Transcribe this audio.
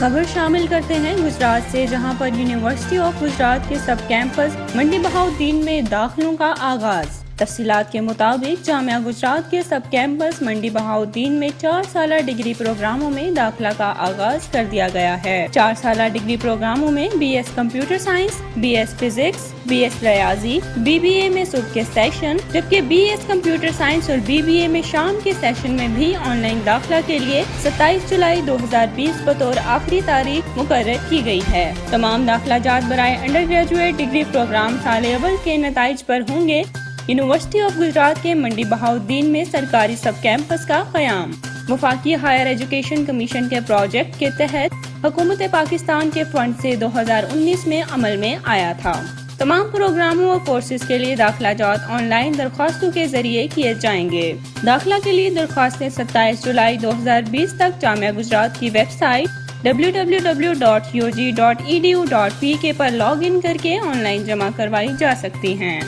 خبر شامل کرتے ہیں گجرات سے، جہاں پر یونیورسٹی آف گجرات کے سب کیمپس منڈی بہاؤالدین میں داخلوں کا آغاز۔ تفصیلات کے مطابق جامعہ گجرات کے سب کیمپس منڈی بہاؤالدین میں 4 سالہ ڈگری پروگراموں میں داخلہ کا آغاز کر دیا گیا ہے۔ 4 سالہ ڈگری پروگراموں میں B S computer science, B S physics, B S ریاضی، بی بی اے میں صبح کے سیشن، جبکہ بی ایس کمپیوٹر سائنس اور بی بی اے میں شام کے سیشن میں بھی آن لائن داخلہ کے لیے 27 جولائی 2020 بطور آخری تاریخ مقرر کی گئی ہے۔ تمام داخلہ جات برائے انڈر گریجویٹ ڈگری پروگرام سال اول کے نتائج پر ہوں گے۔ یونیورسٹی آف گجرات کے منڈی بہاؤالدین میں سرکاری سب کیمپس کا قیام وفاقی ہائر ایجوکیشن کمیشن کے پروجیکٹ کے تحت حکومت پاکستان کے فنڈ سے 2019 میں عمل میں آیا تھا۔ تمام پروگراموں اور کورسز کے لیے داخلہ جات آن لائن درخواستوں کے ذریعے کیے جائیں گے۔ داخلہ کے لیے درخواستیں 27 جولائی 2020 تک جامعہ گجرات کی ویب سائٹ www.ug.edu.pk پر لاگ ان کر کے آن لائن جمع کروائی جا سکتی ہیں۔